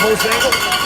Close angle.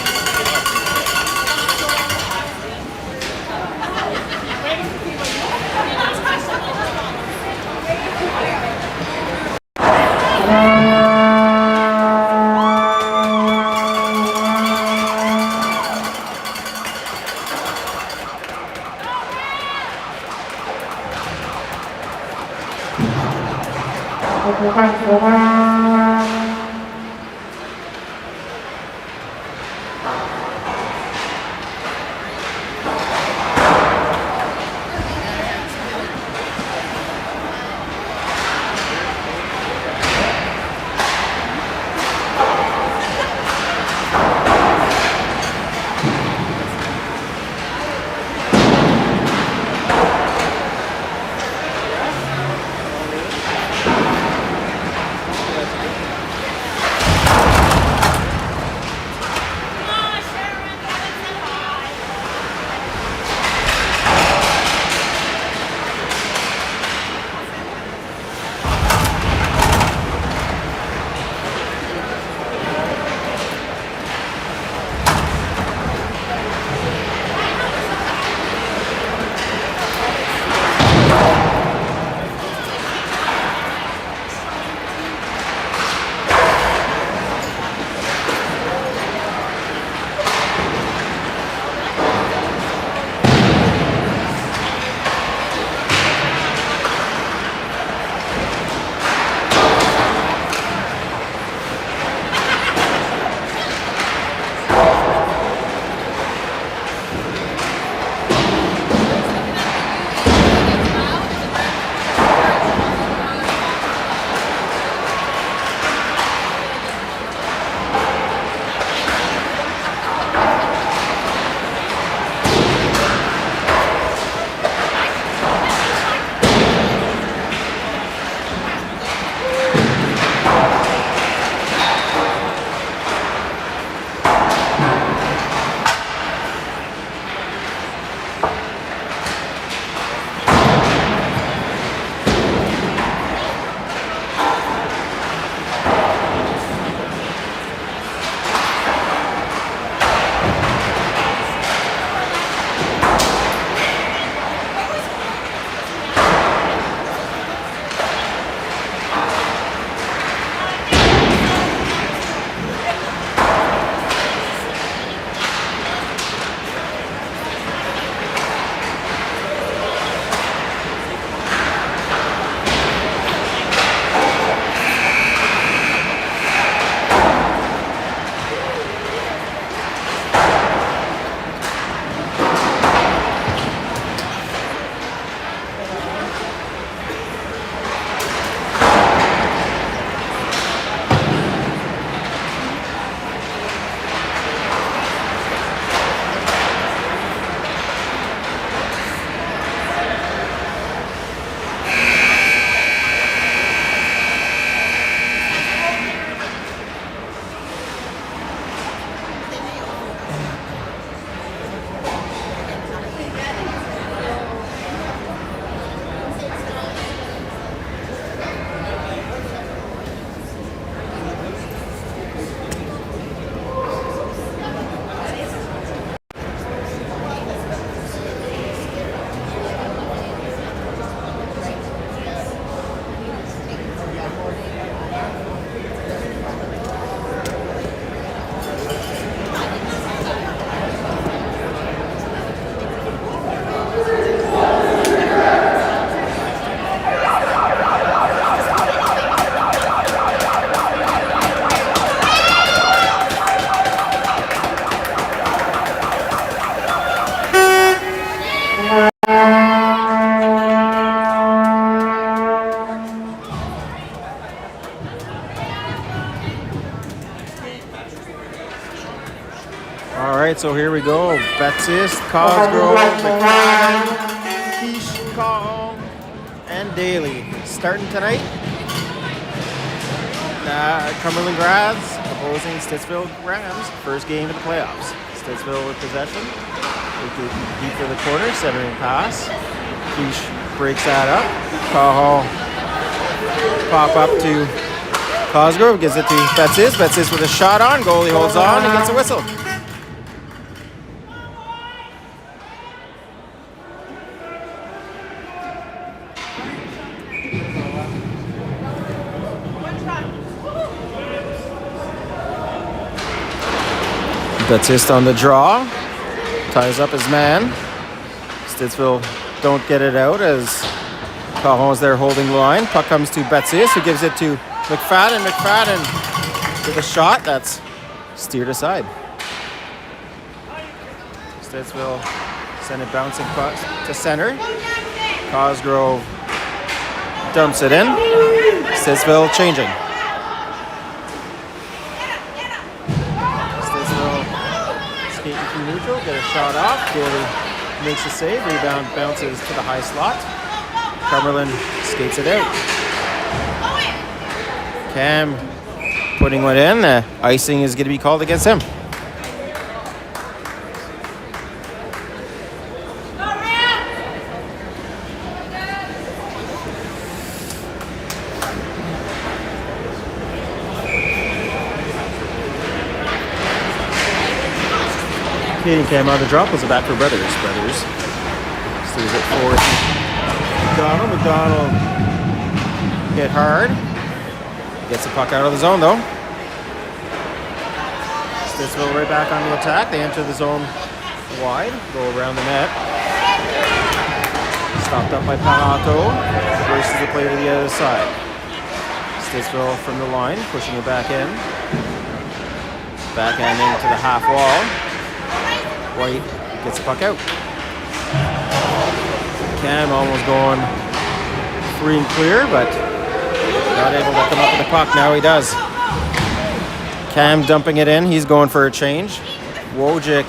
All right, so here we go. Baptiste, Cosgrove, McFadden, Quiche, Cajon, and Daly starting tonight. Cumberland grads opposing Stittsville Rams. First game of the playoffs. Stittsville with possession. Deep for the corner, centering pass. Quiche breaks that up. Cajon pop up to Cosgrove, gives it to Baptiste. Baptiste with a shot on. Goalie holds on and gets a whistle. Baptiste on the draw, ties up his man. Stittsville don't get it out as Cajon's there holding the line. Puck comes to Baptiste, who gives it to McFadden. McFadden with a shot that's steered aside. Stittsville send it bouncing to center. Cosgrove dumps it in. Stittsville changing. Neutral, get a shot off. Goalie makes a save. Rebound bounces to the high slot. Cumberland skates it out. Cam putting one in. Icing is going to be called against him. Canadian Cam on the drop was a back for Brothers. Stays at fourth. McDonald hit hard. Gets the puck out of the zone though. Stittsville right back on the attack. They enter the zone wide. Go around the net. Stopped up by Panato. Versus the play to the other side. Stittsville from the line, pushing it back in. Backhanding to the half wall. White gets the puck out. Cam almost going free and clear, but not able to come up with the puck. Now he does. Cam dumping it in. He's going for a change. Wojcik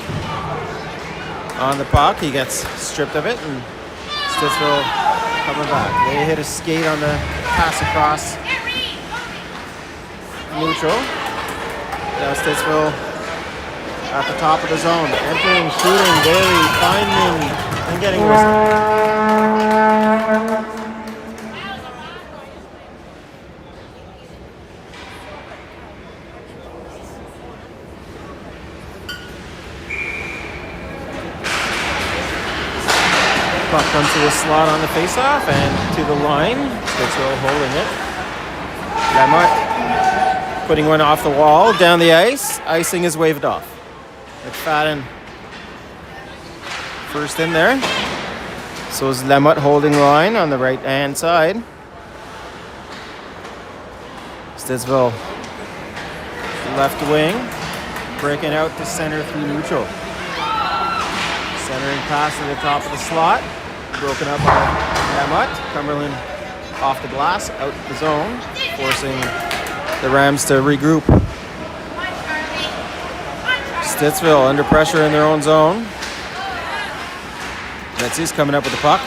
on the puck. He gets stripped of it, and Stittsville coming back. They hit a skate on the pass across neutral. Now Stittsville at the top of the zone, entering, shooting, Daly, finding, and getting a whistle. Puck comes to the slot on the faceoff and to the line. Stittsville holding it. Lemont putting one off the wall, down the ice. Icing is waved off. McFadden first in there. So is Lemont holding line on the right hand side. Stittsville left wing, breaking out to center through neutral. Centering pass to the top of the slot, broken up by Lemont. Cumberland off the glass, out the zone, forcing the Rams to regroup. Stittsville under pressure in their own zone. Baptiste coming up with the puck.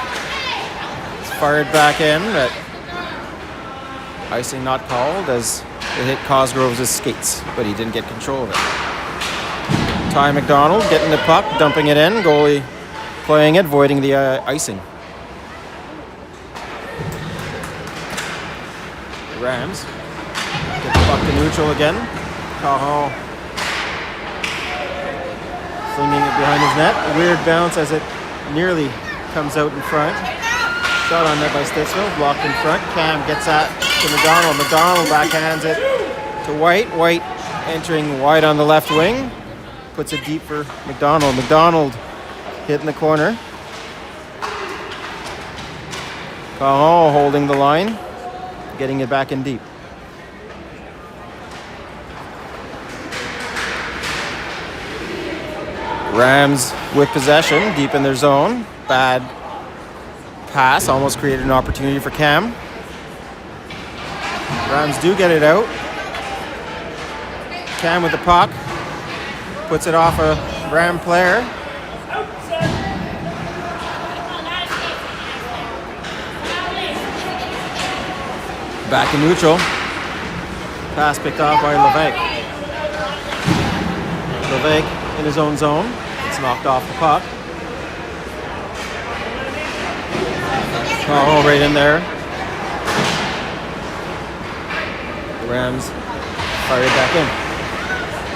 It's fired back in, but icing not called as it hit Cosgrove's skates, but he didn't get control of it. Ty McDonald getting the puck, dumping it in. Goalie playing it, voiding the icing. The Rams get the puck to neutral again. Cajon flinging it behind his net. A weird bounce as it nearly comes out in front. Shot on net by Stittsville, blocked in front. Cam gets that to McDonald. McDonald backhands it to White. White entering wide on the left wing. Puts it deep for McDonald. McDonald hitting the corner. Cajon holding the line, getting it back in deep. Rams with possession, deep in their zone. Bad pass, almost created an opportunity for Cam. Rams do get it out. Cam with the puck. puts it off a Ram player. Back in neutral. Pass picked off by Levesque. Levesque in his own zone. It's knocked off the puck. Oh, right in there. The Rams fire it back in.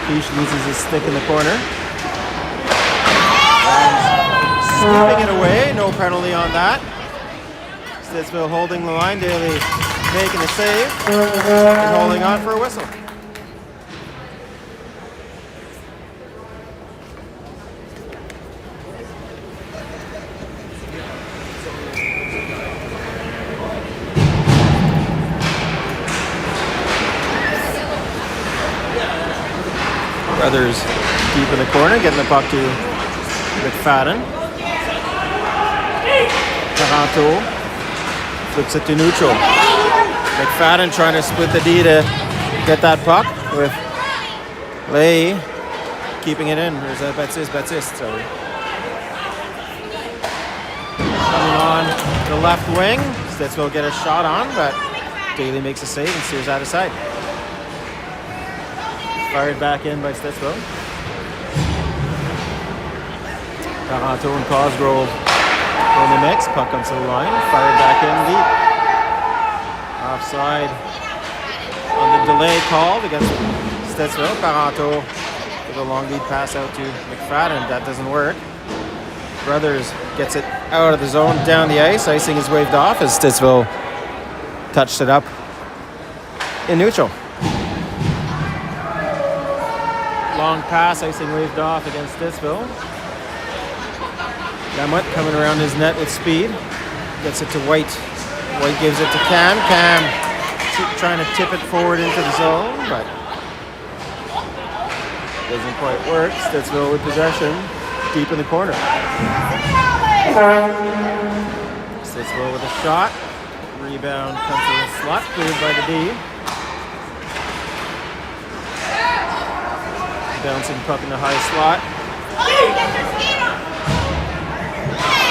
Peach loses his stick in the corner. Rams scooping it away. No penalty on that. Stittsville holding the line. Daly making a save and holding on for a whistle. Brothers deep in the corner, getting the puck to McFadden. Taranto flips it to neutral. McFadden trying to split the D to get that puck with Lay keeping it in. There's a Betsist, sorry. Coming on the left wing. Stittsville get a shot on, but Daly makes a save and steers out of sight. Fired back in by Stittsville. Taranto and Cosgrove in the mix. Puck comes to the line. Fired back in deep. Offside on the delay called against Stittsville. Taranto with a long lead pass out to McFadden. That doesn't work. Brothers gets it out of the zone, down the ice. Icing is waved off as Stittsville touched it up in neutral. Long pass, icing waved off against Stittsville. Lamotte coming around his net with speed. Gets it to White. White gives it to Cam. Cam trying to tip it forward into the zone, but doesn't quite work. Stittsville with possession deep in the corner. Stittsville with a shot. Rebound comes to the slot, cleared by the D. Bouncing puck in the high slot.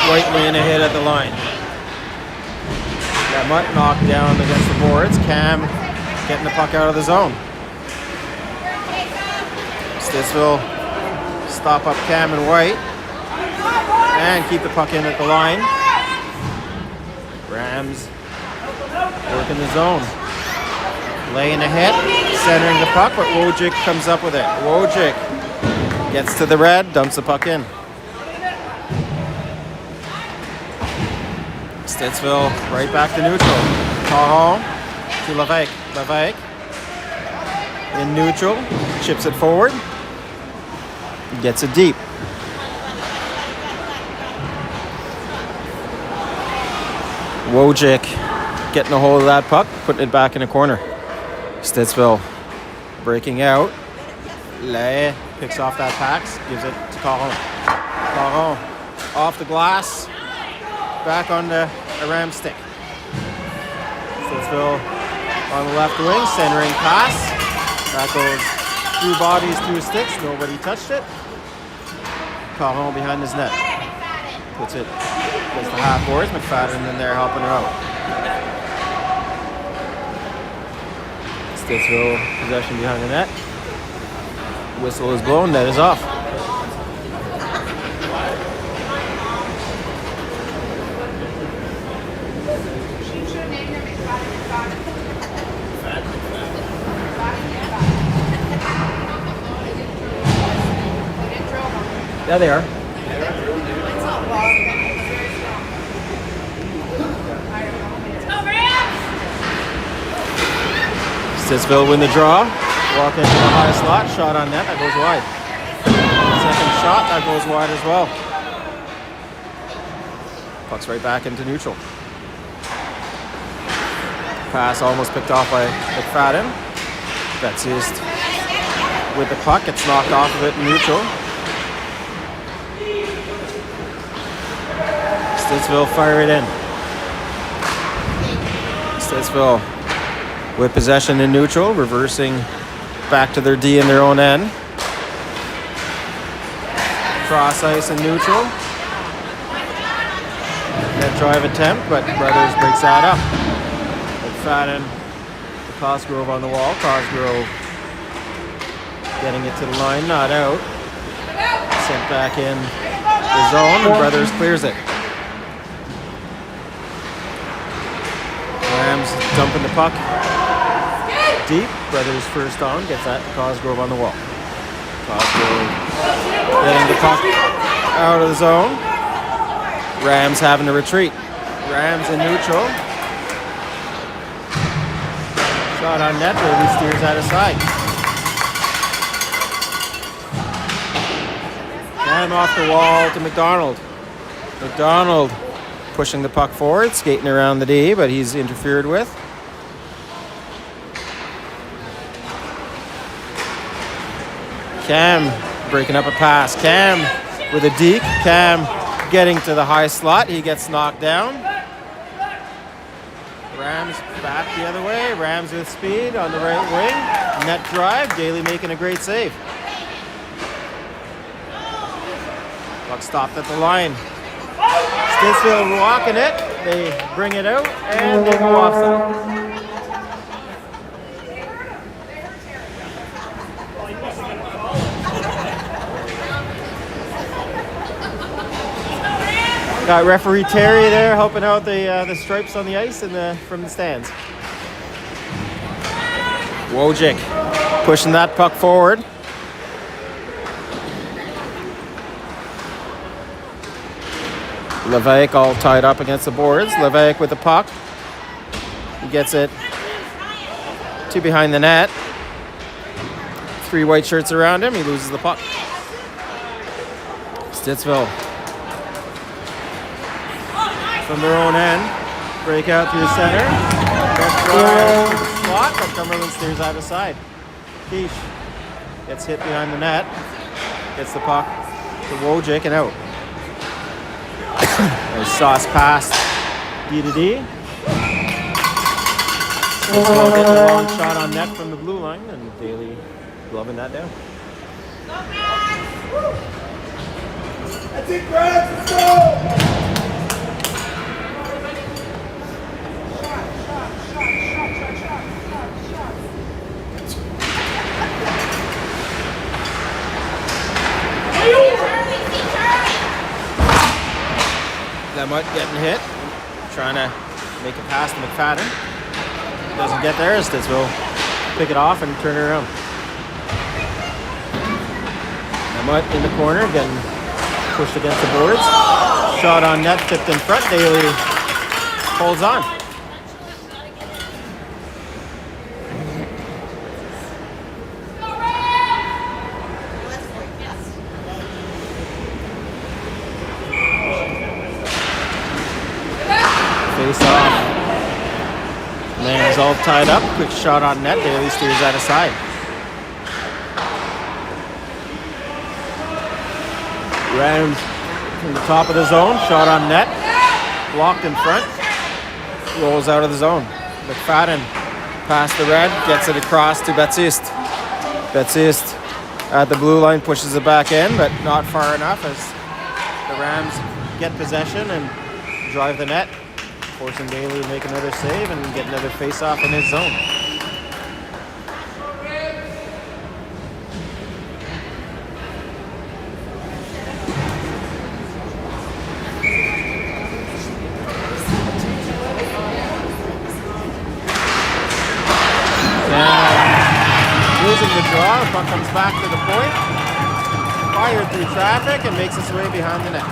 White laying ahead at the line. Lamotte knocked down against the boards. Cam getting the puck out of the zone. Stittsville stop up Cam and White and keep the puck in at the line. Rams working the zone. Laying ahead, centering the puck, but Wojcik comes up with it. Wojcik gets to the red, dumps the puck in. Stittsville right back to neutral. Caron to Levesque. Levesque in neutral, chips it forward, gets it deep. Wojcik getting a hold of that puck, putting it back in the corner. Stittsville breaking out. Lay picks off that pack, gives it to Caron. Caron off the glass, back on the Ram stick. Stittsville on the left wing, centering pass. That goes through bodies, through sticks. Nobody touched it. Caron behind his net. Puts it against the half boards. McFadden in there helping her out. Stittsville possession behind the net. Whistle is blown, net is off. Yeah, they are. Stittsville win the draw. Walk into the high slot. Shot on net. That goes wide. Second shot. That goes wide as well. Puck's right back into neutral. Pass almost picked off by McFadden. Betsist with the puck. It's knocked off of it in neutral. Stittsville fire it in. Stittsville with possession in neutral, reversing back to their D in their own end. Cross ice and neutral. Net drive attempt, but Brothers breaks that up. McFadden to Cosgrove on the wall. Cosgrove getting it to the line, not out. Sent back in the zone, and Brothers clears it. Rams dumping the puck deep. Brothers first on, gets that to Cosgrove on the wall. Cosgrove getting the puck out of the zone. Rams having to retreat. Rams in neutral. Shot on net, but he steers that aside. And off the wall to McDonald. McDonald pushing the puck forward, skating around the D, but he's interfered with. Cam breaking up a pass. Cam with a deke. Cam getting to the high slot. He gets knocked down. Rams back the other way. Rams with speed on the right wing. Net drive. Daly making a great save. Puck stopped at the line. Stittsville walking it. They bring it out and they go offside. Got referee Terry there helping out the stripes on the ice and from the stands. Wojcik pushing that puck forward. Levesque all tied up against the boards. Levesque with the puck. He gets it to behind the net. 3 white shirts around him. He loses the puck. Stittsville from their own end. Break out through the center. Left drive to the slot, but Cumberland steers out of side. Keish gets hit behind the net. Gets the puck to Wojcik and out. There's Sauce pass D to D. Stittsville getting a long shot on net from the blue line, and Daly gloving that down. That's it, Brad. Let's go. Lemut getting hit, trying to make a pass to McFadden. Doesn't get there, Stittsville pick it off and turn it around. Lemut in the corner, getting pushed against the boards. Shot on net, tipped in front. Daly holds on. Face off. Man's all tied up. Quick shot on net. Daly steers that aside. Rams from the top of the zone. Shot on net. Blocked in front. Rolls out of the zone. McFadden past the red. Gets it across to Baptiste. Baptiste at the blue line pushes it back in, but not far enough as the Rams get possession and drive the net. Forcing Daly to make another save and get another face-off in his zone. Losing the draw, the puck comes back to the point. Fired through traffic and makes its way behind the net.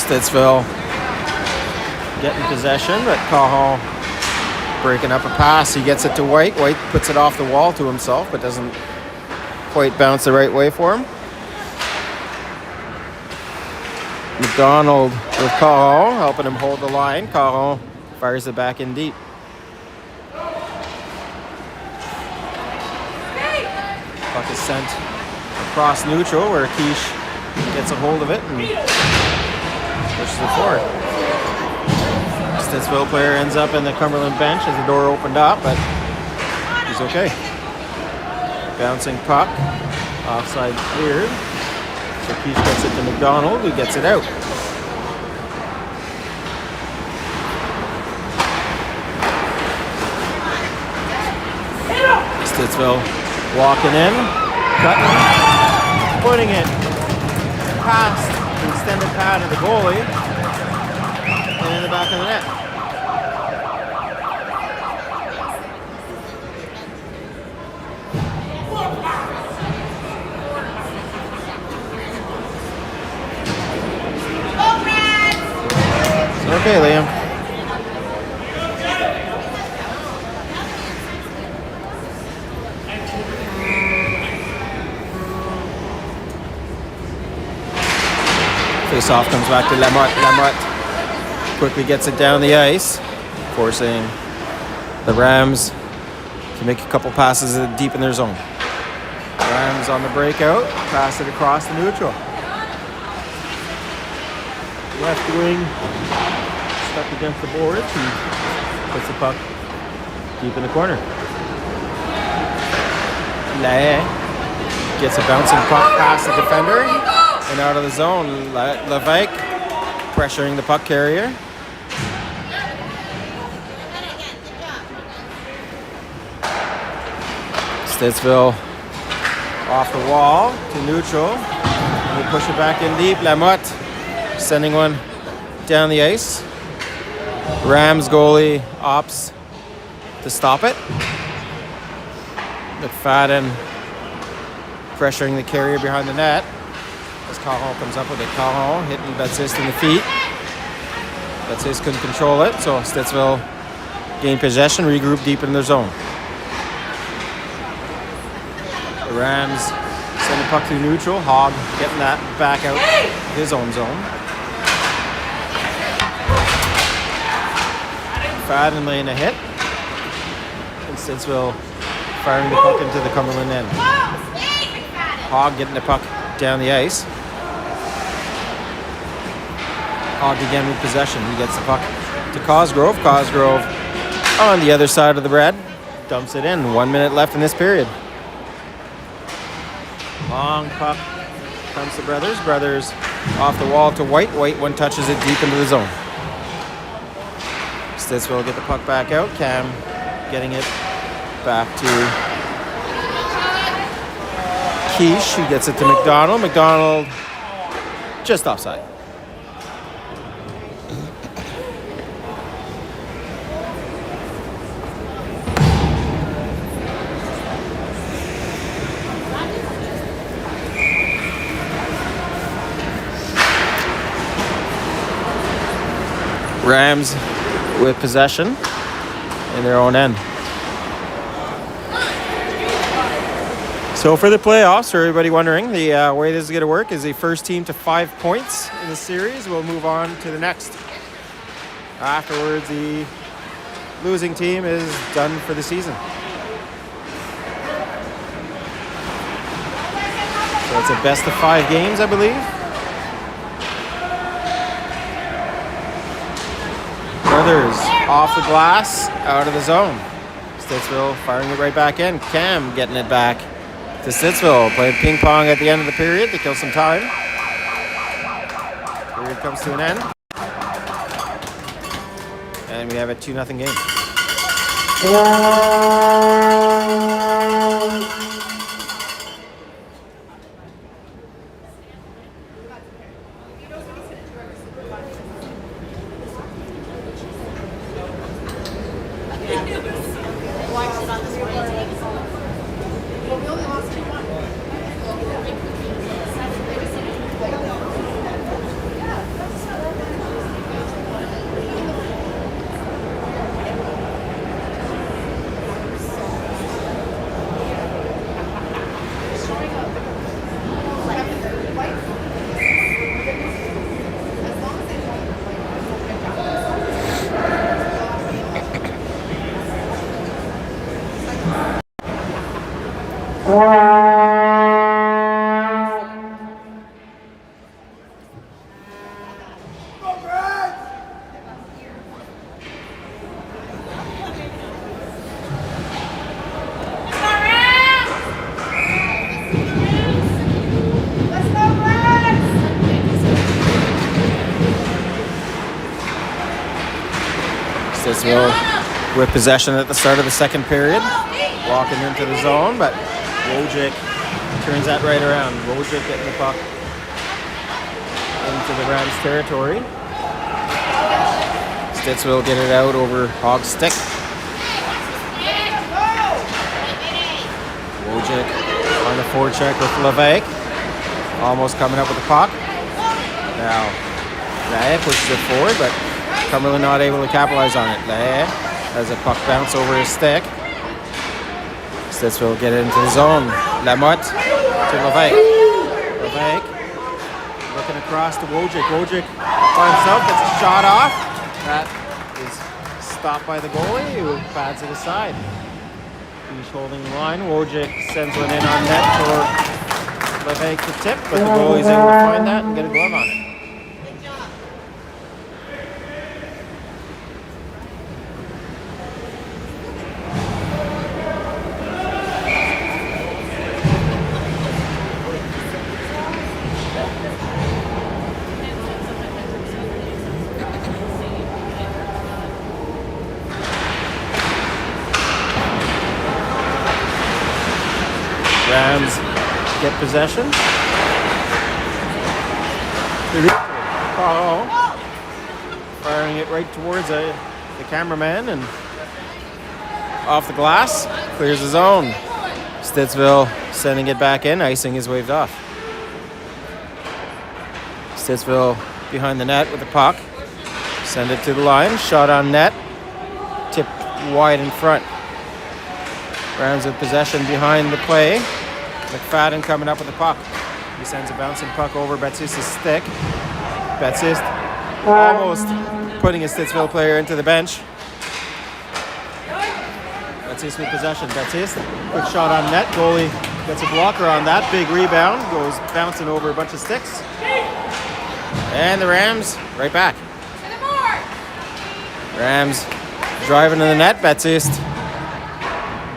Stittsville getting possession, but Cahill breaking up a pass. He gets it to White. White puts it off the wall to himself, but doesn't quite bounce the right way for him. McDonald with Cahill, helping him hold the line. Cahill Fires it back in deep. Puck is sent across neutral where Quiche gets a hold of it and pushes it forward. Stittsville player ends up in the Cumberland bench as the door opened up, but he's okay. Bouncing puck, offside cleared. So Quiche gets it to McDonald, who gets it out. Stittsville walking in, cutting, putting it past the extended pad of the goalie and in the back of the net. Okay, Liam. Face-off comes back to Lamotte. Lamotte quickly gets it down the ice, forcing the Rams to make a couple passes deep in their zone. Rams on the breakout, pass it across the neutral. Left wing stuck against the boards and puts the puck deep in the corner. Lae gets a bouncing puck past the defender and out of the zone. Levesque pressuring the puck carrier. Stittsville off the wall to neutral. And we push it back in deep. Lamotte sending one down the ice. Rams goalie opts to stop it. McFadden pressuring the carrier behind the net. As Caron comes up with it. Caron hitting Baptiste in the feet. Baptiste couldn't control it, so Stittsville gained possession, regroup deep in their zone. The Rams send the puck through neutral. Hogg getting that back out his own zone. McFadden laying a hit. And Stittsville firing the puck into the Cumberland end. Hogg getting the puck down the ice. Hogg again with possession. He gets the puck to Cosgrove. Cosgrove on the other side of the red. Dumps it in. 1 minute left in this period. Long puck comes to Brothers. Brothers off the wall to White. White one touches it deep into the zone. Stittsville get the puck back out. Cam getting it back to Quiche, who gets it to McDonald. McDonald just offside. Rams with possession in their own end. So for the playoffs, for everybody wondering, the way this is going to work is the first team to 5 points in the series will move on to the next. Afterwards, the losing team is done for the season. So it's a best of 5 games, I believe. Brothers off the glass, out of the zone. Stittsville firing it right back in. Cam getting it back to Stittsville. Playing ping pong at the end of the period to kill some time. Period comes to an end. And we have a 2-0 game. Stittsville with possession at the start of the second period. Walking into the zone, but Wojcik turns that right around. Wojcik getting the puck into the Rams territory. Stittsville get it out over Hog's stick. Wojcik on the forecheck with Levesque. Almost coming up with the puck. Now, Lae pushes it forward, but Cumberland not able to capitalize on it. Lae has a puck bounce over his stick. Stittsville get it into the zone. Lamotte to Levesque. Levesque looking across to Wojcik. Wojcik by himself gets a shot off. That is stopped by the goalie who pads it aside. He's holding the line. Wojcik sends one in on net for Levesque to tip, but the goalie's able to find that and get a glove on it. Rams get possession. Firing it right towards the cameraman and off the glass. Clears the zone. Stittsville sending it back in. Icing is waved off. Stittsville behind the net with the puck. Send it to the line. Shot on net. Tipped wide in front. Rams with possession behind the play. McFadden coming up with the puck. He sends a bouncing puck over Baptiste's stick. Baptiste almost putting a Stittsville player into the bench. Baptiste with possession. Baptiste, quick shot on net. Goalie gets a blocker on that. Big rebound. Goes bouncing over a bunch of sticks. And the Rams right back. Rams driving to the net. Baptiste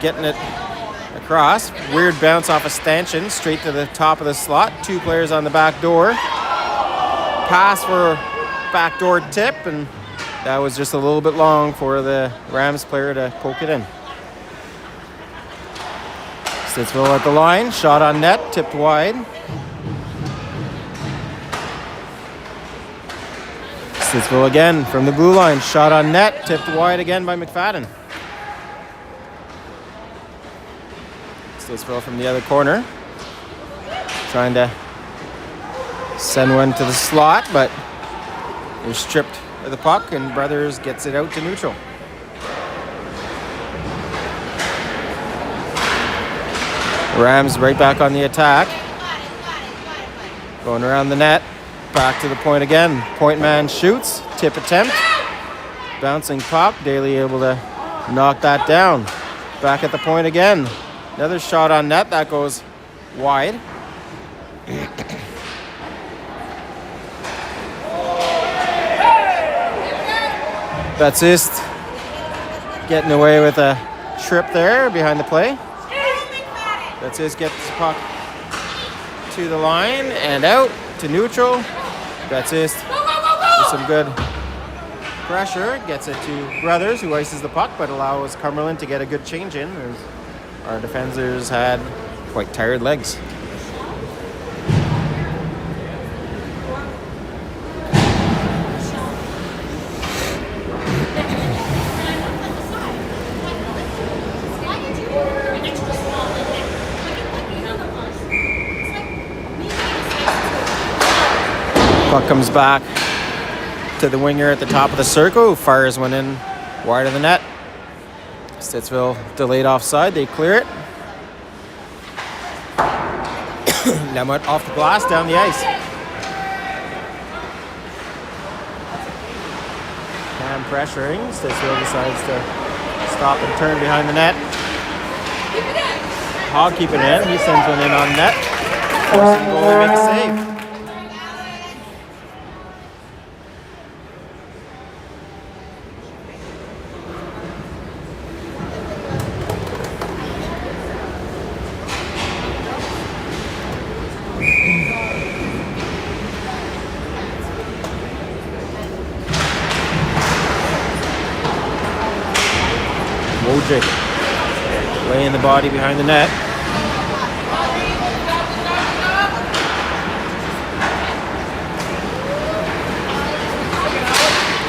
getting it across. Weird bounce off a stanchion straight to the top of the slot. Two players on the back door. Pass for backdoor tip, and that was just a little bit long for the Rams player to poke it in. Stittsville at the line. Shot on net. Tipped wide. Stittsville again from the blue line. Shot on net. Tipped wide again by McFadden. Stittsville from the other corner. Trying to send one to the slot, but they're stripped of the puck, and Brothers gets it out to neutral. Rams right back on the attack. Going around the net. Back to the point again. Point man shoots. Tip attempt. Bouncing puck. Daly able to knock that down. Back at the point again. Another shot on net. That goes wide. Baptiste getting away with a trip there behind the play. Baptiste gets the puck to the line and out to neutral. Baptiste with some good pressure gets it to Brothers, who ices the puck but allows Cumberland to get a good change in, as our defenders had quite tired legs. Puck comes back to the winger at the top of the circle, who fires one in wide of the net. Stittsville delayed offside. They clear it. Lamotte off the glass, down the ice. Cam pressuring. Stittsville decides to stop and turn behind the net. Hogg keeping it in. He sends one in on net. Forcing the goalie to make a save. Wojcik laying the body behind the net.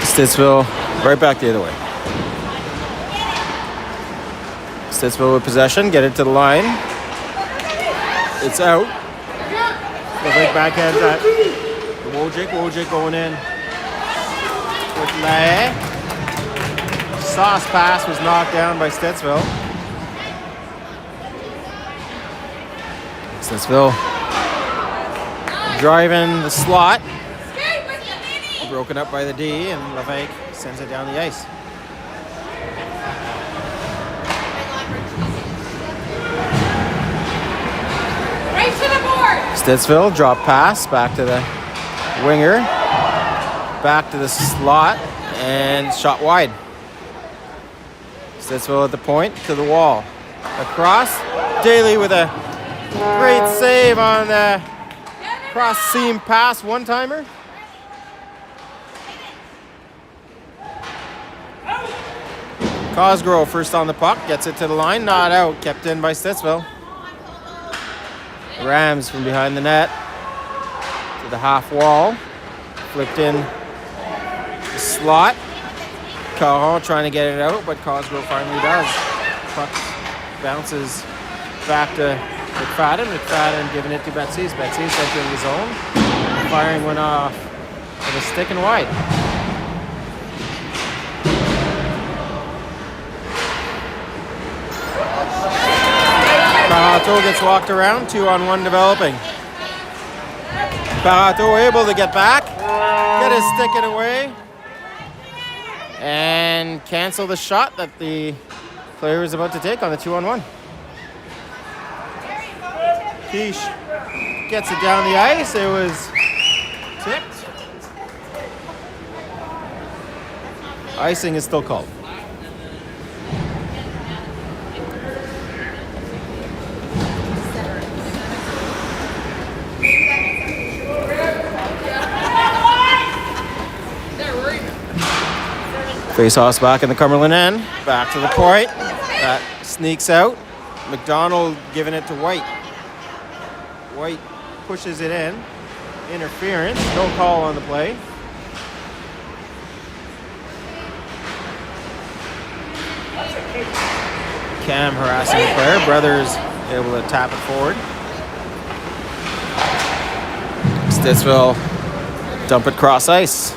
Stittsville right back the other way. Stittsville with possession, get it to the line. It's out. The right backhand that Wojcik going in with Lae. Sauce pass was knocked down by Stittsville. Stittsville driving the slot. Broken up by the D, and Levesque sends it down the ice. Right to the board. Stittsville drop pass back to the winger, back to the slot, and shot wide. Stittsville at the point, to the wall. Across, Daly with a great save on the cross seam pass one-timer. Cosgrove first on the puck, gets it to the line, not out, kept in by Stittsville. Rams from behind the net to the half wall, flipped in the slot. Caron trying to get it out, but Cosgrove finally does. Puck bounces back to McFadden. McFadden giving it to Betsy's. Betsy's entering the zone, firing one off with a stick and wide. Barato gets walked around, 2-on-1 developing. Barato able to get back, get his stick it away, and cancel the shot that the player was about to take on the 2-on-1. Quiche gets it down the ice, it was tipped. Icing is still called. Face-offs back in the Cumberland end. Back to the point. That sneaks out. McDonald giving it to White. White pushes it in. Interference. No call on the play. Cam harassing the player. Brothers able to tap it forward. Stittsville dump it cross ice.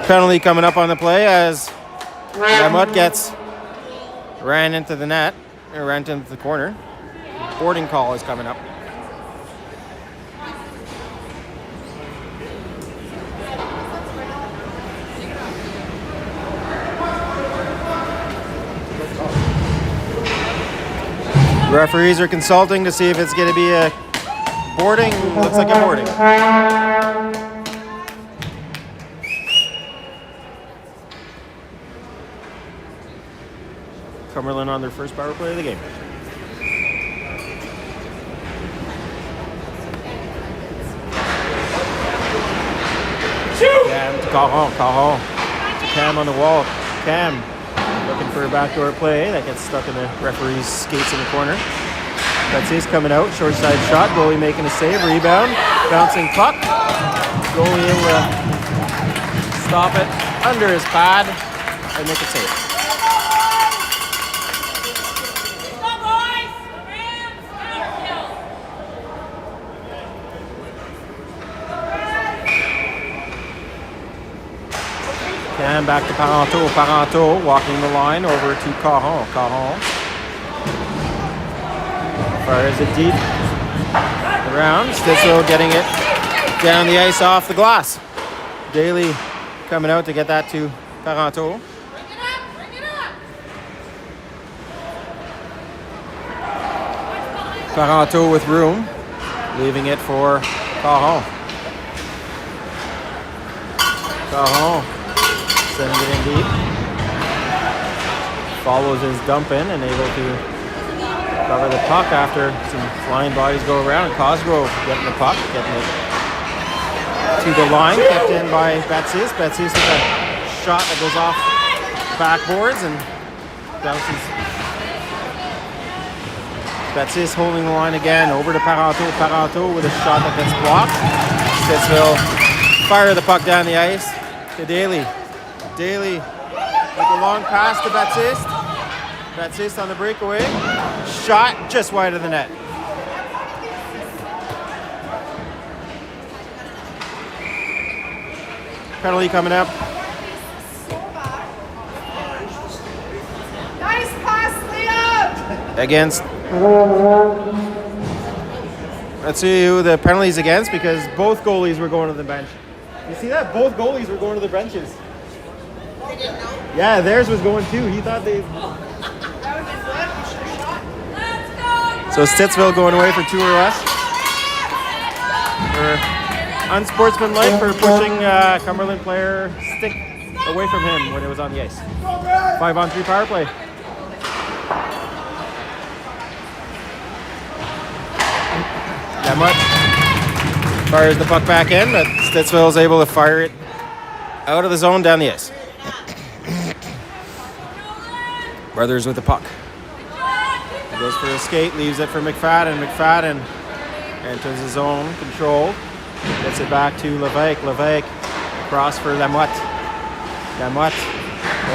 Penalty coming up on the play as Lamotte gets ran into the net, or ran into the corner. Boarding call is coming up. Referees are consulting to see if it's going to be a boarding. Looks like a boarding. Cumberland on their first power play of the game. Cam to Caron. Caron to Cam on the wall. Cam looking for a backdoor play that gets stuck in the referee's skates in the corner. Betsy's coming out. Short side shot. Goalie making a save. Rebound. Bouncing puck. Goalie able to stop it under his pad and make a save. And back to Parenteau. Parenteau walking the line over to Caron. Caron fires it deep around. Stittsville getting it down the ice off the glass. Daly coming out to get that to Parenteau. Parenteau with room, leaving it for Caron. Caron sending it in deep. Follows his dump in and able to cover the puck after some flying bodies go around. Cosgrove getting the puck, getting it to the line, kept in by Baptiste. Baptiste with a shot that goes off backboards and bounces. Baptiste holding the line again, over to Parenteau. Parenteau with a shot that gets blocked. Stittsville fire the puck down the ice to Daly. Daly with a long pass to Baptiste. Baptiste on the breakaway. Shot just wide of the net. Penalty coming up. Nice pass, Liam! Against. Let's see who the penalty's against, because both goalies were going to the bench. You see that? Both goalies were going to the benches. They didn't know. Yeah, theirs was going too. He thought they. So Stittsville going away for 2 arrests. For unsportsmanlike for pushing Cumberland player stick away from him when it was on the ice. 5-on-3 power play. Lamut fires the puck back in, but Stittsville is able to fire it out of the zone down the ice. Brothers with the puck. Goes for a skate, leaves it for McFadden. McFadden enters his zone, control. Gets it back to Levesque. Levesque across for Lamut. Lamut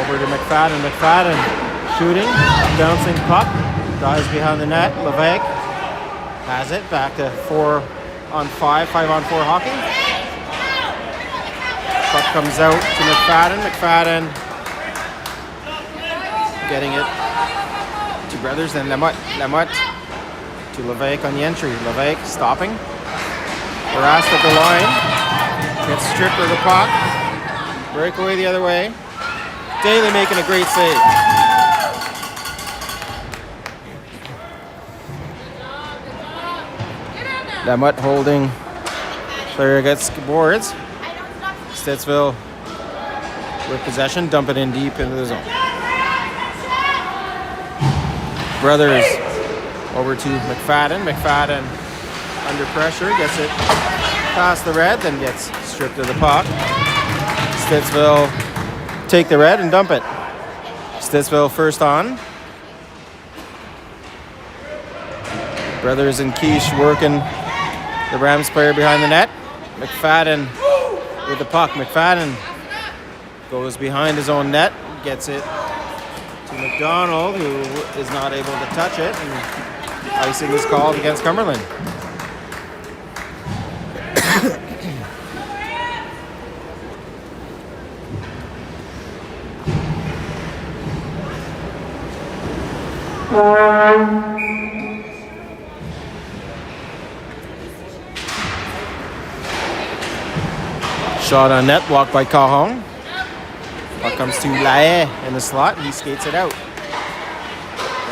over to McFadden. McFadden shooting, bouncing puck. Dives behind the net. Levesque has it back to 4-on-5, 5-on-4 hockey. Puck comes out to McFadden. McFadden getting it to Brothers, then Lamut. Lamut to Levesque on the entry. Levesque stopping. Harassed at the line. Gets stripped of the puck. Breakaway the other way. Daly making a great save. Lamut holding. Player gets boards. Stittsville with possession. Dump it in deep into the zone. Brothers over to McFadden. McFadden under pressure, gets it past the red, then gets stripped of the puck. Stittsville take the red and dump it. Stittsville first on. Brothers and Quiche working the Rams player behind the net. McFadden with the puck. McFadden goes behind his own net, gets it to McDonald, who is not able to touch it, and icing is called against Cumberland. Shot on net, blocked by Caron. Puck comes to Lae in the slot. He skates it out.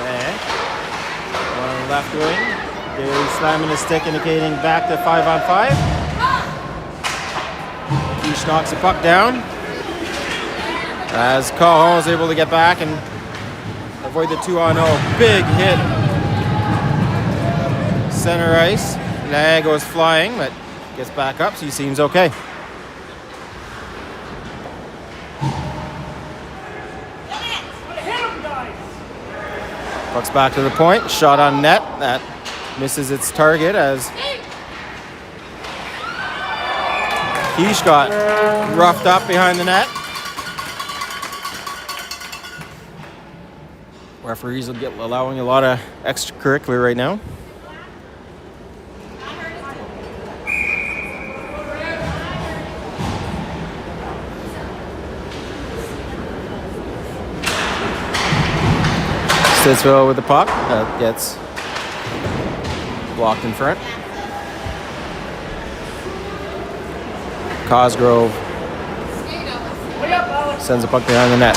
Lae on the left wing. Daly slamming his stick, indicating back to 5-on-5. Quiche knocks the puck down. As Caron is able to get back and avoid the 2-on-0. Big hit. Center ice. Lae goes flying, but gets back up, so he seems okay. Puck's back to the point. Shot on net. That misses its target as Quiche got roughed up behind the net. Referees will get allowing a lot of extracurricular right now. Stittsville with the puck. That gets blocked in front. Cosgrove sends the puck behind the net.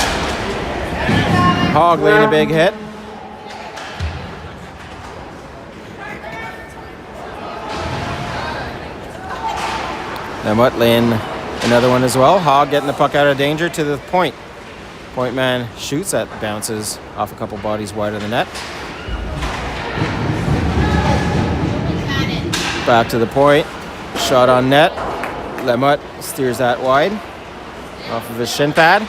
Hogley in a big hit. Lemut laying another one as well. Hogg getting the puck out of danger to the point. Point man shoots, that bounces off a couple bodies wide of the net. Back to the point. Shot on net. Lemut steers that wide off of his shin pad.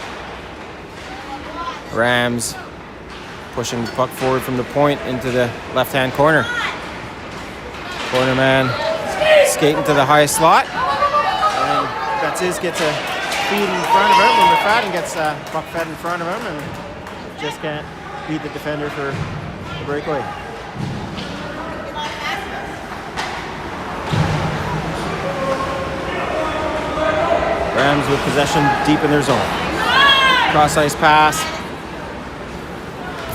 Rams pushing the puck forward from the point into the left-hand corner. Corner man skating to the high slot. And Betsis gets a feed in front of him, and McFadden gets puck fed in front of him, and just can't beat the defender for the breakaway. Rams with possession deep in their zone. Cross-ice pass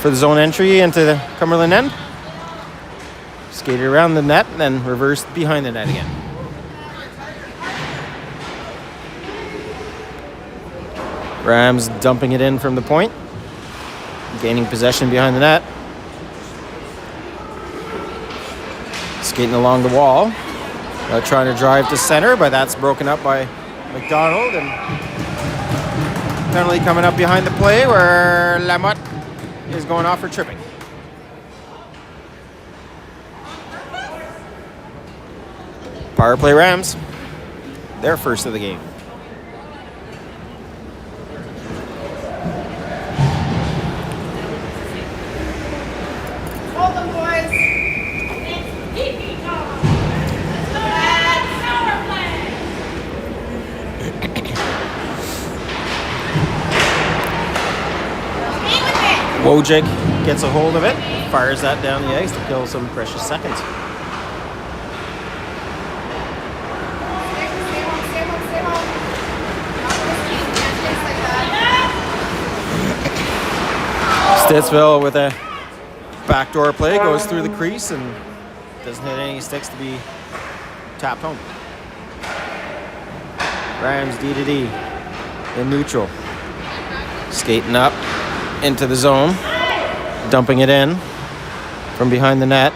for the zone entry into the Cumberland end. Skated around the net and then reversed behind the net again. Rams dumping it in from the point. Gaining possession behind the net. Skating along the wall. Trying to drive to center, but that's broken up by McDonald, and penalty coming up behind the play where Lemut is going off for tripping. Power play Rams, their first of the game. Hold them, boys. Wojcik gets a hold of it, fires that down the ice to kill some precious seconds. Stittsville with a backdoor play goes through the crease and doesn't hit any sticks to be tapped home. Rams D-to-D in neutral. Skating up into the zone, dumping it in from behind the net,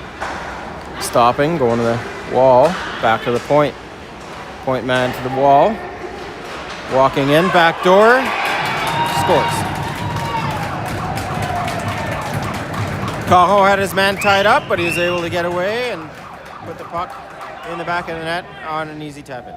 stopping, going to the wall, back to the point. Point man to the wall, walking in, back door, scores. Cajo had his man tied up, but he was able to get away and put the puck in the back of the net on an easy tap in.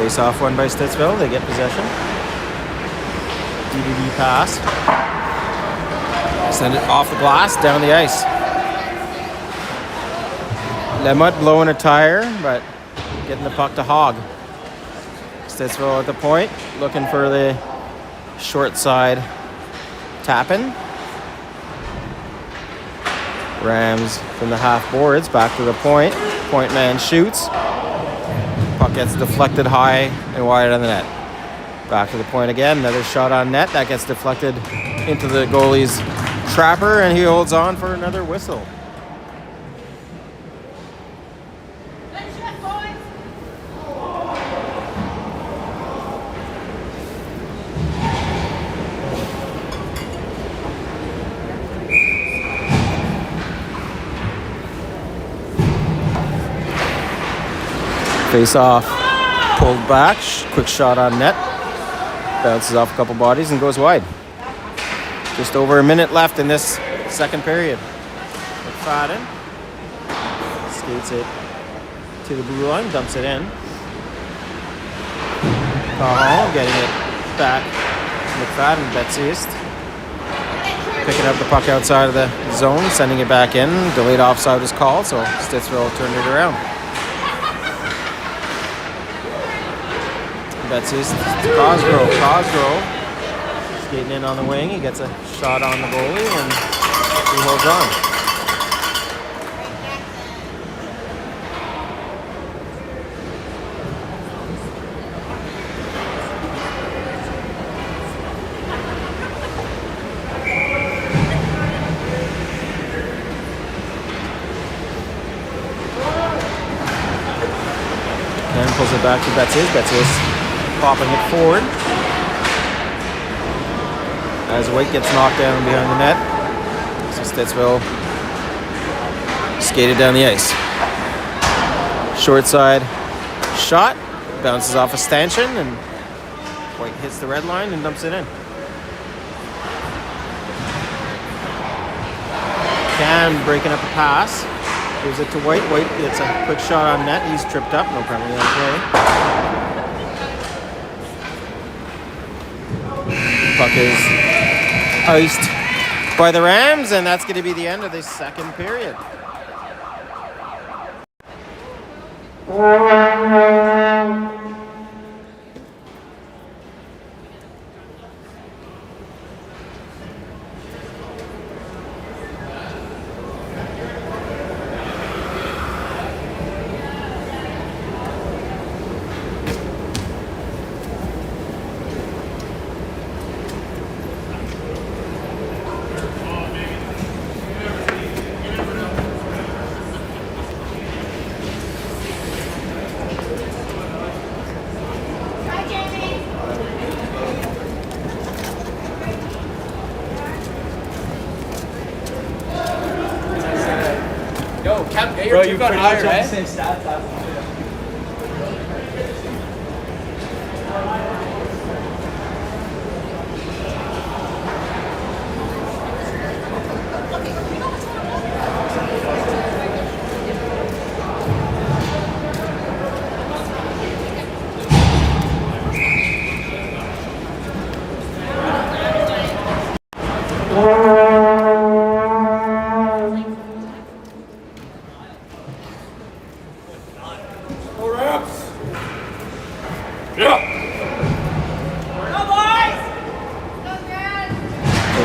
Face off one by Stittsville, they get possession. DDD pass. Send it off the glass, down the ice. Lemut blowing a tire, but getting the puck to Hogg. Stittsville at the point, looking for the short side tap-in. Rams from the half boards, back to the point. Point man shoots. Puck gets deflected high and wide on the net. Back to the point again, another shot on net. That gets deflected into the goalie's trapper, and he holds on for another whistle. Face off, pulled back, quick shot on net, bounces off a couple bodies and goes wide. Just over a minute left in this second period. McFadden skates it to the blue line, dumps it in. Cajon getting it back. McFadden, Betsis picking up the puck outside of the zone, sending it back in. Delayed offside was called, so Stittsville turned it around. Betsis to Cosgrove skating in on the wing. He gets a shot on the goalie and he holds on. Pulls it back to Betzius. Betzius popping it forward. As White gets knocked down behind the net. So Stittsville skated down the ice. Short side shot. Bounces off a stanchion and White hits the red line and dumps it in. Cam breaking up a pass. Gives it to White. White gets a quick shot on net. He's tripped up. No penalty on play. Puck is iced by the Rams, and that's going to be the end of the second period. Bro, you've got higher, eh? Same stats as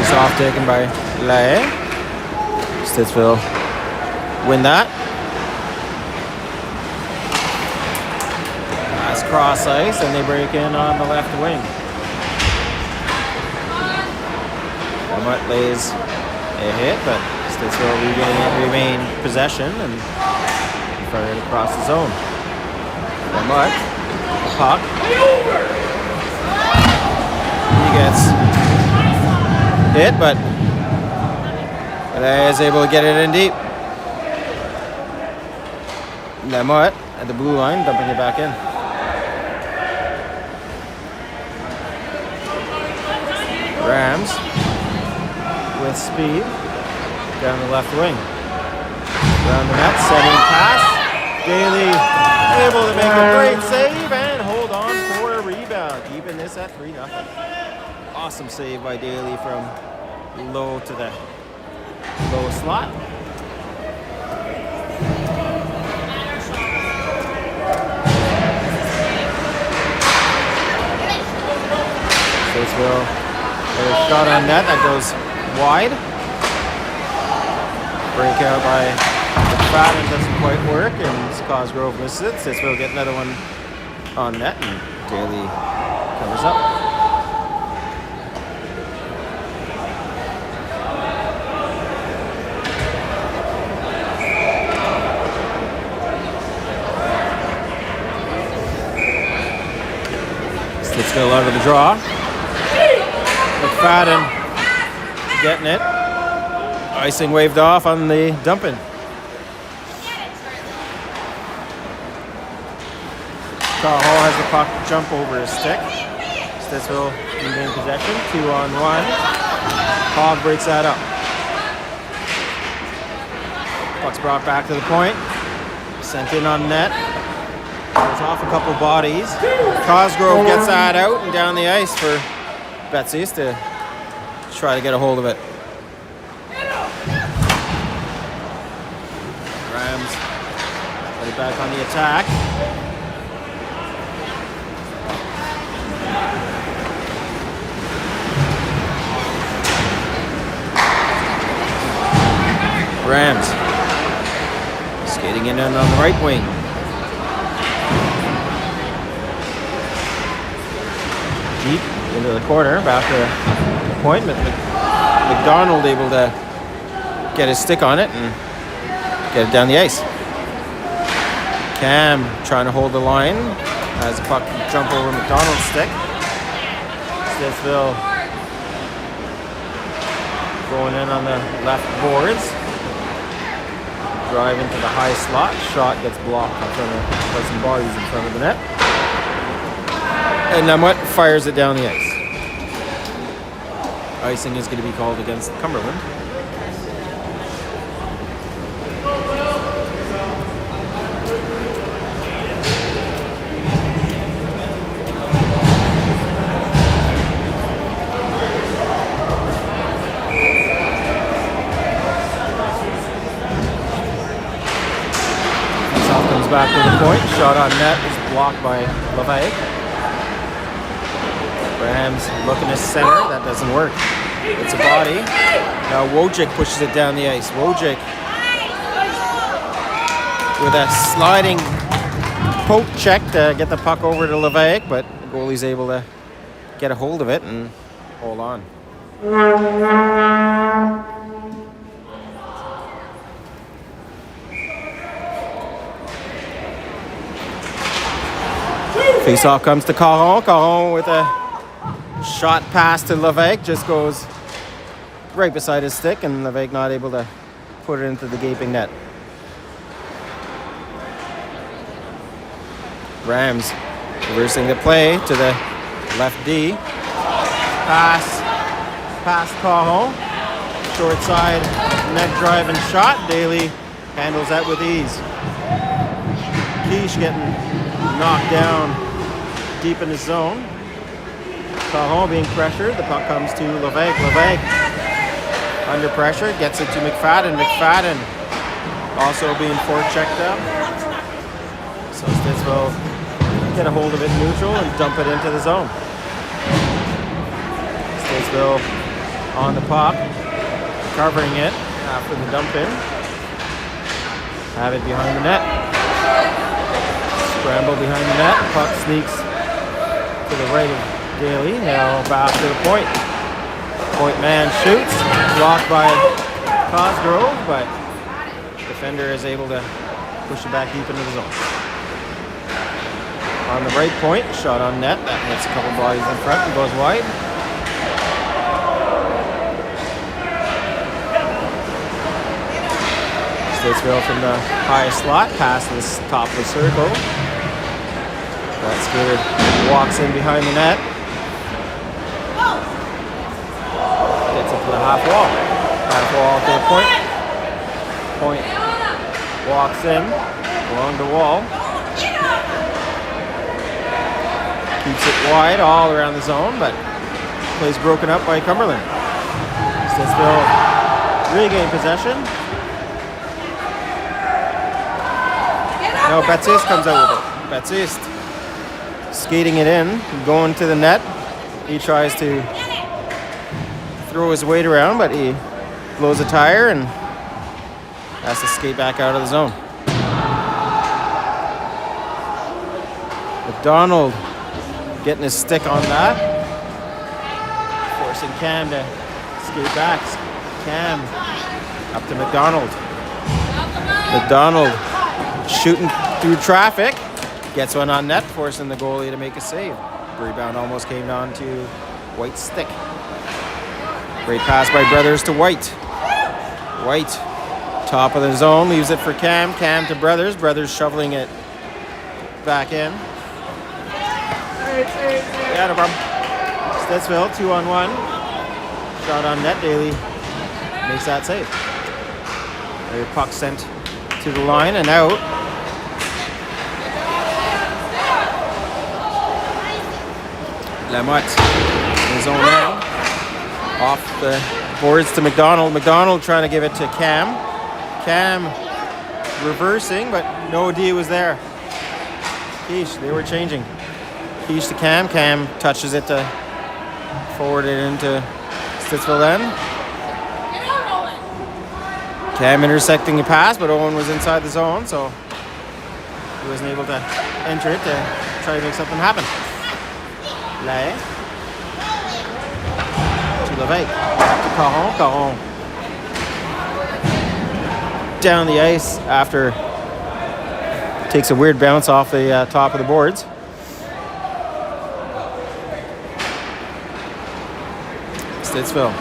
Off taken by Lae. Stittsville win that. That's cross ice and they break in on the left wing. Mutt lays a hit, but Stittsville remain possession and fired across the zone. Mutt, the puck. He gets hit, but is able to get it in deep. Lamotte at the blue line, dumping it back in. Rams with speed down the left wing. Around the net, sending pass. Daly able to make a great save and hold on for a rebound. Even this at 3-0. Awesome save by Daly from low to the low slot. Stittsville with a shot on net that goes wide. Breakout by McFadden doesn't quite work, and Cosgrove misses it. Stittsville get another one on net, and Daly covers up. Stittsville out of the draw. McFadden getting it. Icing waved off on the dumping. Hall has the puck jump over his stick. Stittsville in possession, 2-on-1. Hogg breaks that up. Puck's brought back to the point. Sent in on net. Goes off a couple bodies. Cosgrove gets that out and down the ice for Betzius to try to get a hold of it. Rams right back on the attack. Rams skating in on the right wing. Deep into the corner, back to the point. McDonald able to get his stick on it and get it down the ice. Cam trying to hold the line as the puck jump over McDonald's stick. Stittsville going in on the left boards. Drive into the high slot. Shot gets blocked in front of by some bodies in front of the net. And Namut fires it down the ice. Icing is going to be called against Cumberland. Back to the point. Shot on net is blocked by LeVay. Rams looking to center. That doesn't work. It's a body. Now Wojcik pushes it down the ice. Wojcik with a sliding poke check to get the puck over to LeVay, but the goalie's able to get a hold of it and hold on. Face-off comes to Caron. Caron with a shot pass to LeVay. Just goes right beside his stick, and LeVay not able to put it into the gaping net. Rams reversing the play to the left D. Pass past Caron. Short side, net driving shot. Daly handles that with ease. Quiche getting knocked down deep in his zone. Caron being pressured. The puck comes to LeVay. LeVay under pressure. Gets it to McFadden. McFadden also being forechecked up. So Stittsville get a hold of it neutral and dump it into the zone. Stittsville on the puck. Covering it after the dump in. Have it behind the net. Scramble behind the net. Puck sneaks to the right of Daly. Now back to the point. Point man shoots. Blocked by Cosgrove, but defender is able to push it back deep into the zone. On the right point, shot on net. That hits a couple bodies in front and goes wide. Stittsville from the high slot, past this top of the circle. That skater walks in behind the net. Gets it to the half wall. Half wall to the point. Point walks in along the wall. Keeps it wide all around the zone, but plays broken up by Cumberland. Stittsville regain possession. No, Baptiste comes out with it. Baptiste skating it in, going to the net. He tries to throw his weight around, but he blows a tire and has to skate back out of the zone. McDonald getting his stick on that. Forcing Cam to skate back. Cam up to McDonald. McDonald shooting through traffic. Gets one on net, forcing the goalie to make a save. Rebound almost came down to White's stick. Great pass by Brothers to White. White, top of the zone, leaves it for Cam. Cam to Brothers. Brothers shoveling it back in. Yeah, no problem. Stittsville, 2-on-1. Shot on net. Daly makes that save. Their puck sent to the line and out. Lamotte in his own now. Off the boards to McDonald. McDonald trying to give it to Cam. Cam reversing, but no D was there. Quiche, they were changing. Quiche to Cam. Cam touches it to forward it into Stittsville then. Cam intersecting the pass, but Owen was inside the zone, so he wasn't able to enter it to try to make something happen. Lay to LeVay. Back to Caron. Caron down the ice after Takes a weird bounce off the top of the boards. Stittsville.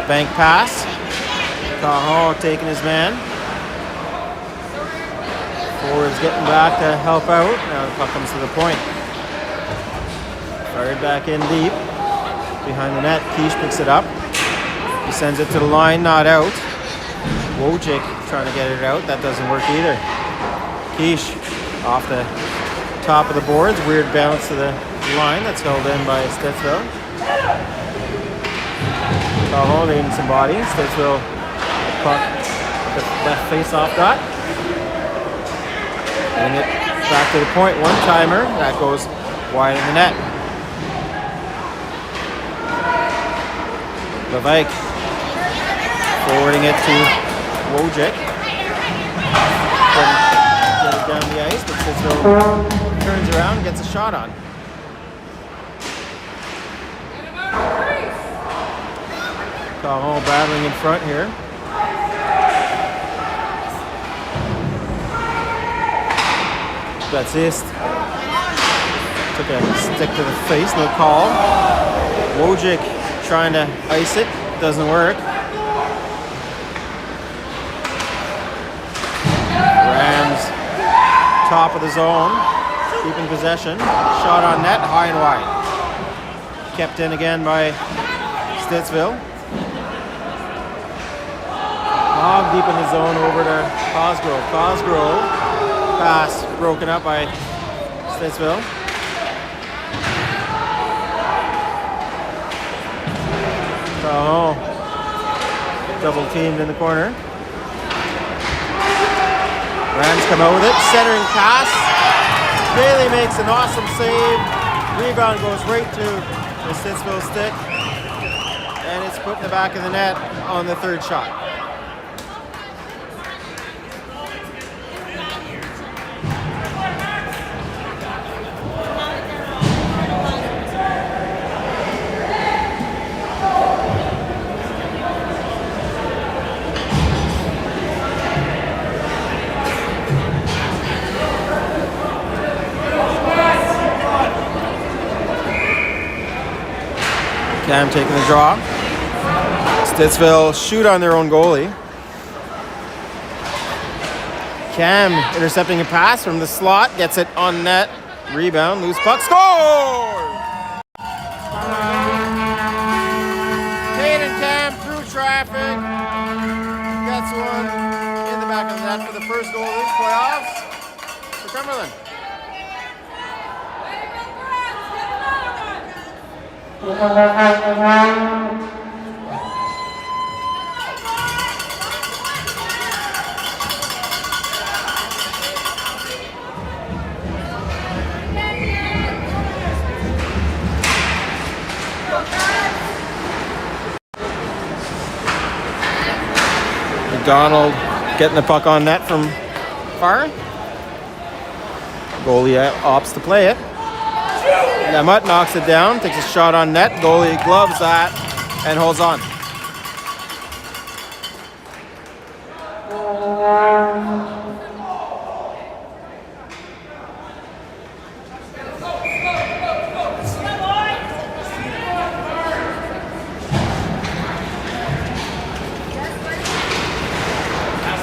Bank pass. Cajon taking his man. Forwards getting back to help out. Now the puck comes to the point. Fired back in deep. Behind the net. Quiche picks it up. He sends it to the line, not out. Wojcik trying to get it out. That doesn't work either. Quiche off the top of the boards. Weird bounce to the line. That's held in by Stittsville. Cajon needing some body. Stittsville puck the left face-off dot. Getting it back to the point. One-timer. That goes wide in the net. Levesque forwarding it to Wojcik. Get it down the ice, but Stittsville turns around and gets a shot on. Cajon battling in front here. Baptiste took a stick to the face, no call. Wojcik trying to ice it, doesn't work. Rams top of the zone, keeping possession. Shot on net, high and wide. Kept in again by Stittsville. Hog deep in the zone over to Cosgrove. Cosgrove pass broken up by Stittsville. Oh, double teamed in the corner. Rams come out with it. Centering pass. Bailey makes an awesome save. Rebound goes right to the Stittsville stick. And it's put in the back of the net on the third shot. Cam taking the draw. Stittsville shoot on their own goalie. Cam intercepting a pass from the slot, gets it on net. Rebound, loose puck, score! Kane and Cam through traffic. Gets one in the back of the net for the first goal of these playoffs for Cumberland. McDonald getting the puck on net from far. Goalie opts to play it. Lamotte knocks it down, takes a shot on net. Goalie gloves that and holds on.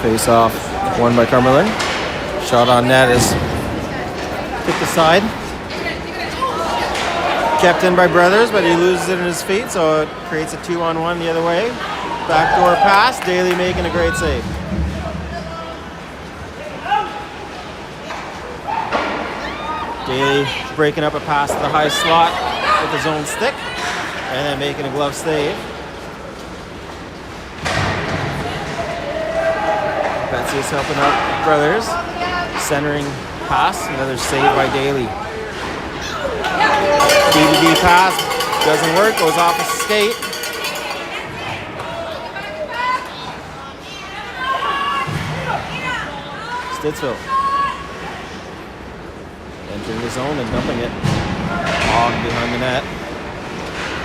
Face off, won by Cumberland. Shot on net is kicked aside. Kept in by Brothers, but he loses it in his feet, so it creates a 2-on-1 the other way. Backdoor pass, Daly making a great save. Daly breaking up a pass to the high slot with his own stick, and then making a glove save. Betsy is helping out Brothers. Centering pass, another save by Daly. DVD pass, doesn't work, goes off his skate. Stittsville entering the zone and dumping it. Hog behind the net.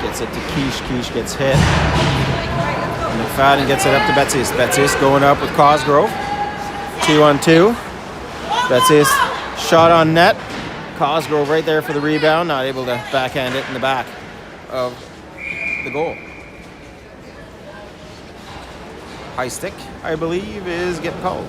Gets it to Quiche. Quiche gets hit. And McFadden gets it up to Betsy. Betsy going up with Cosgrove. 2-on-2. That's his shot on net. Cosgrove right there for the rebound, not able to backhand it in the back of the goal. High stick, I believe, is getting called.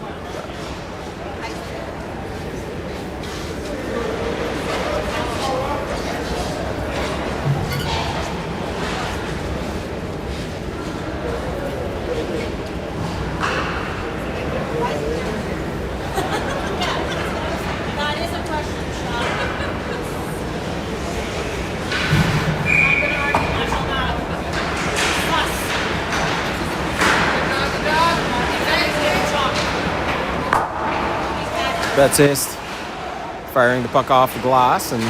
That's it. Firing the puck off the glass and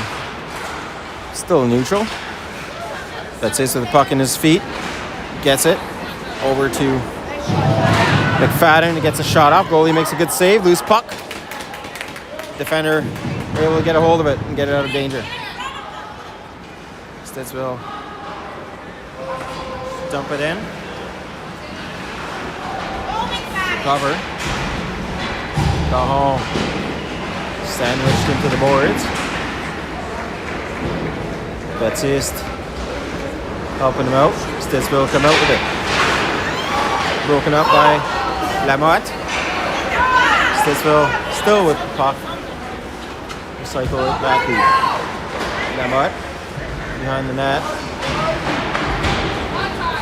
still neutral. That's it with the puck in his feet. Gets it over to McFadden. He gets a shot off. Goalie makes a good save. Loose puck. Defender able to get a hold of it and get it out of danger. Stittsville dump it in. Cover. Cajon sandwiched into the boards. Baptiste helping him out. Stittsville come out with it. Broken up by Lamotte. Stittsville still with the puck. Recycle it back to Lamotte. Behind the net.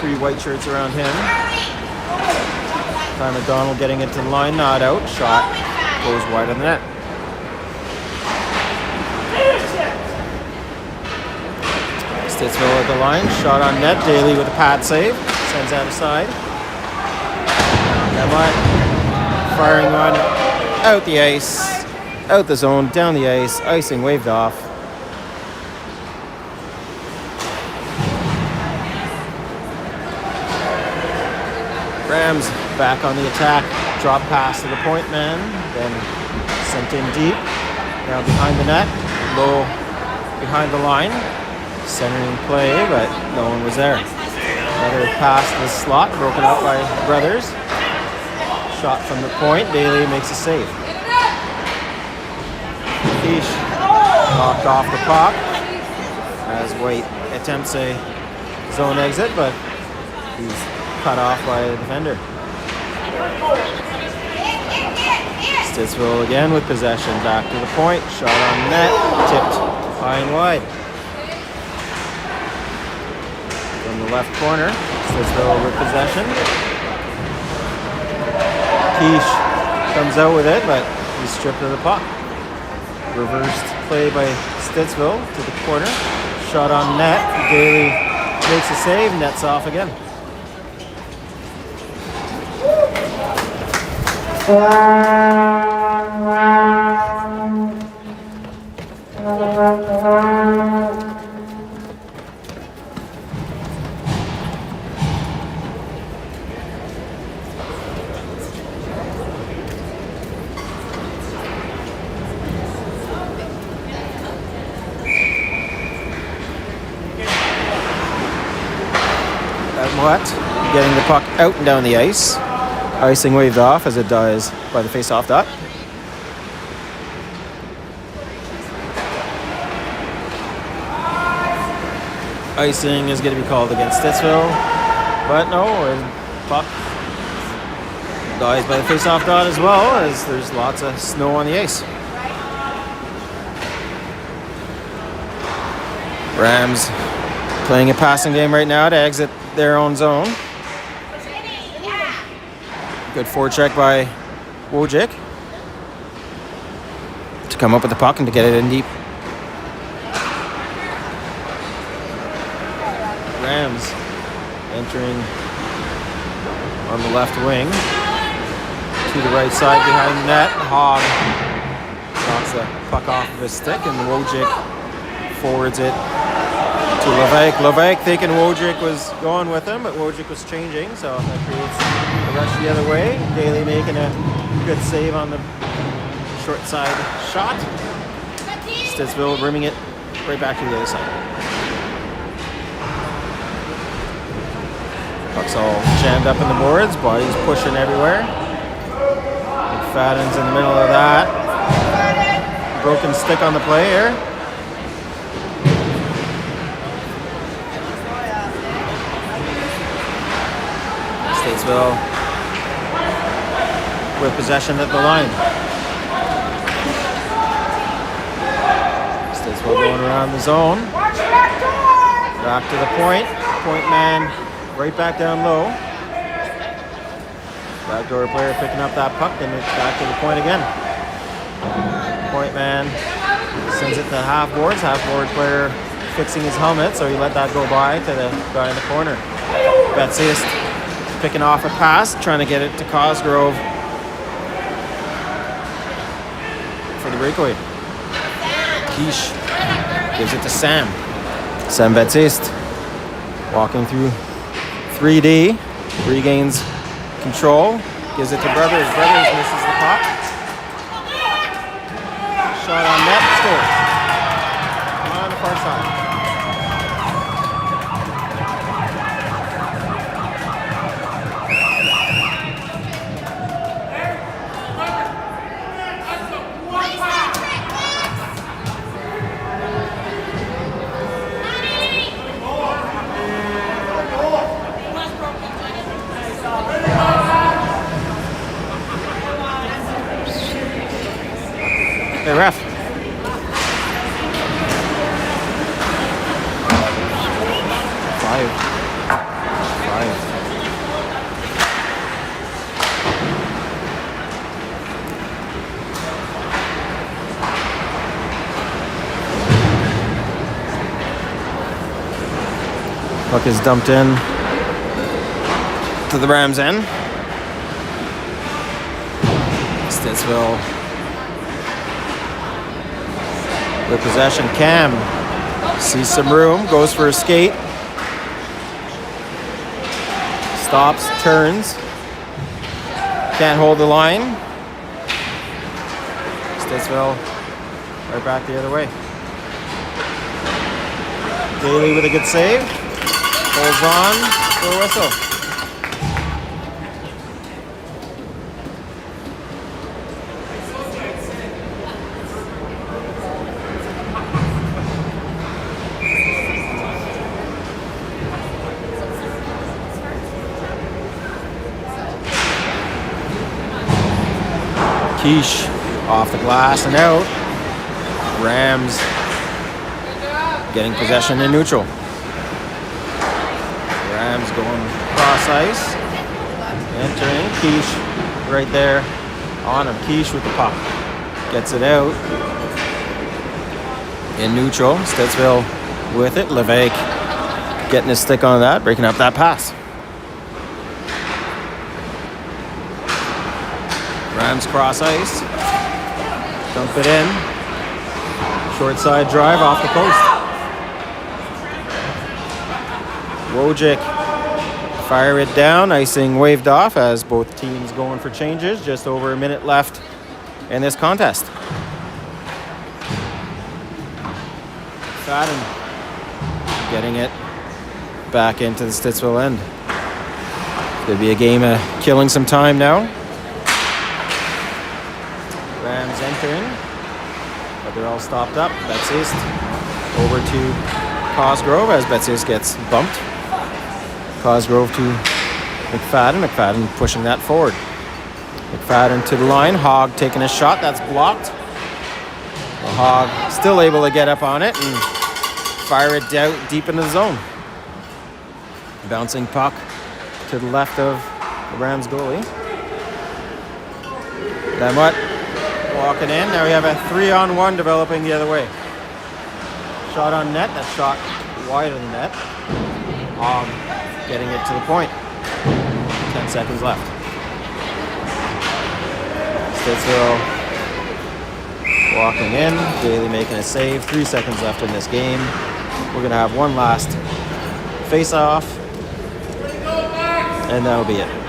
3 white shirts around him. Ty McDonald getting it to the line, not out. Shot goes wide of the net. Stittsville at the line, shot on net. Daly with a pad save, sends out aside. Lamotte firing one out the ice, out the zone, down the ice, icing waved off. Rams back on the attack, drop pass to the point man, then sent in deep. Now behind the net, low behind the line, centering play, but no one was there. Another pass to the slot, broken out by Brothers. Shot from the point, Daly makes a save. Fish knocked off the puck as White attempts a zone exit, but he's cut off by the defender. Stittsville again with possession, back to the point, shot on net, tipped high and wide. From the left corner, Stittsville with possession. Quiche comes out with it, but he's stripped of the puck. Reversed play by Stittsville to the corner, shot on net, Daly makes a save, nets off again. What? Getting the puck out and down the ice. Icing waved off as it dies by the face-off dot. Icing is going to be called against Stittsville, but no, puck dies by the face-off dot as well, as there's lots of snow on the ice. Rams playing a passing game right now to exit their own zone. Good forecheck by Wojcik to come up with the puck and to get it in deep. Rams entering on the left wing to the right side behind the net. Hogg knocks the puck off of his stick and Wojcik forwards it to Levesque. Levesque thinking Wojcik was going with him, but Wojcik was changing, so that creates a rush the other way. Daly making a good save on the short side shot. Stittsville rimming it right back to the other side. Puck's all jammed up in the boards, bodies pushing everywhere. McFadden's in the middle of that. broken stick on the play here. Stittsville with possession at the line. Stittsville going around the zone. Back to the point. Point man right back down low. Backdoor player picking up that puck, and it's back to the point again. Point man sends it to half boards. Half board player fixing his helmet, so he let that go by to the guy in the corner. Baptiste picking off a pass, trying to get it to Cosgrove for the breakaway. Quiche gives it to Sam. Sam Baptiste walking through 3D, regains control, gives it to Brothers. Brothers misses the puck. Shot on net, score. On the far side. Hey, ref. Five. Puck is dumped in to the Rams' end. Stittsville with possession. Cam sees some room, goes for a skate, stops, turns, can't hold the line. Stittsville right back the other way. Daly with a good save, holds on for a whistle. Quiche off the glass and out. Rams getting possession in neutral. Rams going cross ice. Entering. Quiche right there on him. Quiche with the puck. Gets it out. In neutral. Stittsville with it. Levesque getting his stick on that. Breaking up that pass. Rams cross ice. Dump it in. Short side drive off the post. Wojcik fire it down. Icing waved off as both teams going for changes. Just over a minute left in this contest. Fadden getting it back into the Stittsville end. Could be a game of killing some time now. Rams entering, but they're all stopped up. Baptiste over to Cosgrove as Baptiste gets bumped. Cosgrove to McFadden. McFadden pushing that forward. McFadden to the line. Hogg taking a shot. That's blocked. Well, Hogg still able to get up on it and fire it out deep into the zone. Bouncing puck to the left of the Rams goalie. Then what? Walking in. Now we have a 3-on-1 developing the other way. Shot on net. That shot wide of the net. Getting it to the point. 10 seconds left. Stittsville walking in. Daly making a save. 3 seconds left in this game. We're going to have one last face-off. And that'll be it.